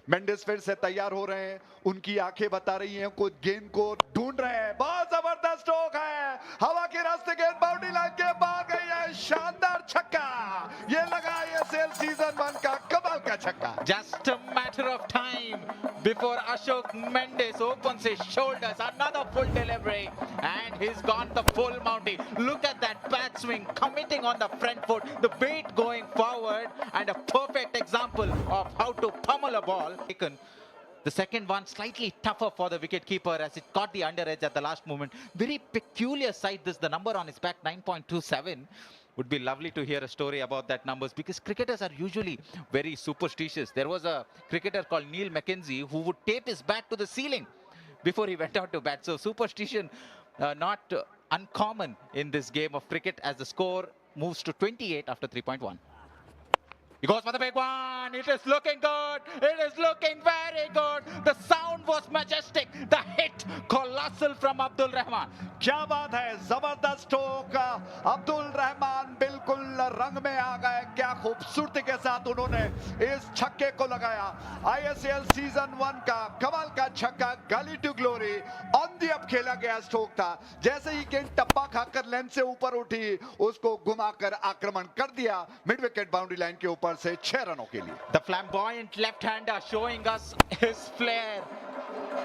मेंडिस फिर से तैयार हो रहे हैं, उनकी आंखें बता रही हैं कुछ गेंद को ढूंढ रहे हैं। बहुत जबरदस्त स्ट्रोक है, हवा के रास्ते गेंद बाउंड्री लाइन के बाहर गई है। शानदार छक्का, ये लगा ISL सीजन 1 का कमाल का छक्का। Just a matter of time before Ashok Mendes opens his shoulders. Another full delivery, and he's gone the full Mountie. Look at that bat swing, committing on the front foot, the weight going forward, and a perfect example of how to pummel a ball. The second one slightly tougher for the wicketkeeper as it caught the under edge at the last moment. Very peculiar sight this, the number on his back, 9.27. Would be lovely to hear a story about that numbers, because cricketers are usually very superstitious. There was a cricketer called Neil Mackenzie who would tape his bat to the ceiling before he went out to bat. So superstition not uncommon in this game of cricket, as the score moves to 28 after 3.1. He goes for the big one. It is looking good. It is looking very good. The sound was majestic. The hit colossal from Abdul Rahman. क्या बात है, जबरदस्त stroke. Abdul Rahman बिल्कुल रंग में आ गए। क्या खूबसूरती के साथ उन्होंने इस छक्के को लगाया। ISL सीजन 1 का कमाल का छक्का, gully to glory, on the up खेला गया स्ट्रोक था। जैसे ही गेंद टप्पा खाकर लेंथ से ऊपर उठी, उसको घुमाकर आक्रमण कर दिया मिड विकेट बाउंड्री लाइन के ऊपर से 6 रनों के लिए। The flamboyant left-hander showing us his flair.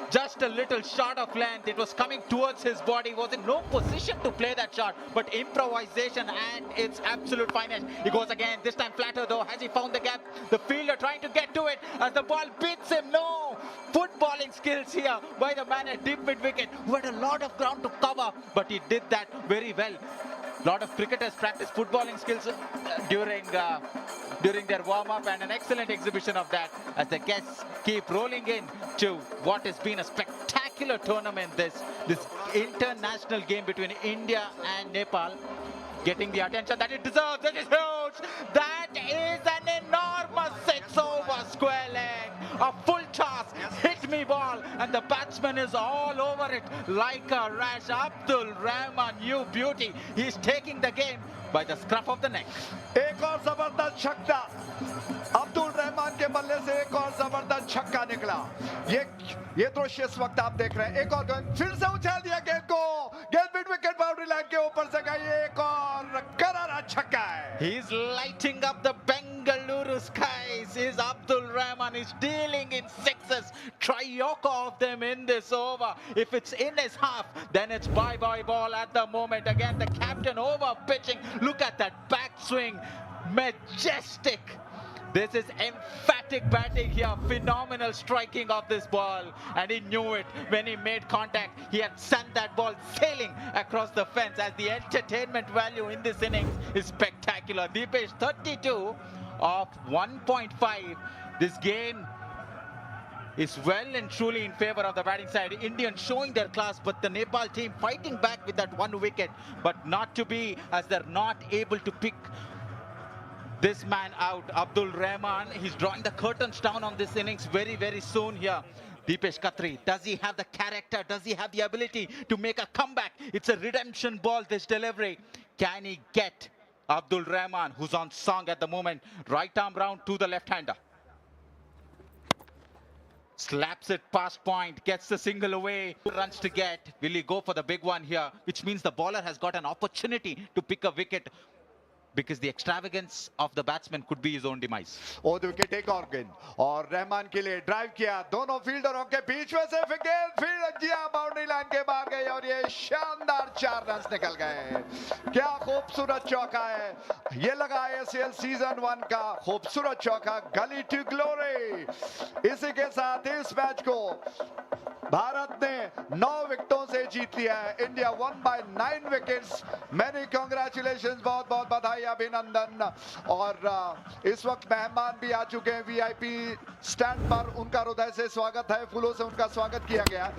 Just a little short of length. It was coming towards his body. Was in no position to play that shot, but improvisation and it's absolute finesse. He goes again, this time flatter though. Has he found the gap? The fielder trying to get to it as the ball beats him. No! Footballing skills here by the man at deep mid-wicket, who had a lot of ground to cover, but he did that very well. Lot of cricketers practice footballing skills during their warm-up, and an excellent exhibition of that as the guests keep rolling in to what has been a spectacular tournament. This international game between India and Nepal getting the attention that it deserves. That is huge. That is an enormous 6-over square leg. A full toss, hit me ball, and the batsman is all over it like a rash. Abdul Rahman, you beauty. He's taking the game by the scruff of the neck. एक और जबरदस्त छक्का, अब्दुल रहमान के बल्ले से एक और जबरदस्त छक्का निकला। ये दृश्य इस वक्त आप देख रहे हैं। एक और गेंद फिर से उछाल दिया गेंद को, गेंद मिड विकेट बाउंड्री लाइन के ऊपर से गई। एक और करारा छक्का है। He's lighting up the Bengaluru skies. Is Abdul Rahman. He's dealing in sixes, trioka of them in this over. If it's in his half, then it's bye-bye ball at the moment. Again, the captain over pitching. Look at that backswing, majestic. This is emphatic batting here, phenomenal striking of this ball, and he knew it when he made contact. He had sent that ball sailing across the fence, as the entertainment value in this innings is spectacular. Deepesh 32 of 1.5. This game is well and truly in favor of the batting side. Indians showing their class, but the Nepal team fighting back with that one wicket, but not to be, as they're not able to pick this man out. Abdul Rahman, he's drawing the curtains down on this innings very, very soon here. Deepesh Khatri, does he have the character? Does he have the ability to make a comeback? It's a redemption ball, this delivery. Can he get Abdul Rahman, who's on song at the moment, right arm round to the left-hander? Slaps it past point, gets the single away. 2 runs to get. Will he go for the big one here? Which means the bowler has got an opportunity to pick a wicket, because the extravagance of the batsman could be his own demise. और wicket एक और गेंद, और रहमान के लिए drive किया, दोनों फील्डरों के बीच में से गेंद फील्ड किया, बाउंड्री लाइन के बाहर गई, और ये शानदार 4 रन निकल गए। क्या खूबसूरत चौका है। ये लगा ISL सीजन 1 का खूबसूरत चौका, गली टू ग्लोरी। इसी के साथ इस मैच को भारत ने 9 विकेटों से जीत लिया है। India won by 9 wickets. Many congratulations, बहुत बहुत बधाई, अभिनंदन। और इस वक्त मेहमान भी आ चुके हैं VIP स्टैंड पर, उनका हृदय से स्वागत है, फूलों से उनका स्वागत किया गया।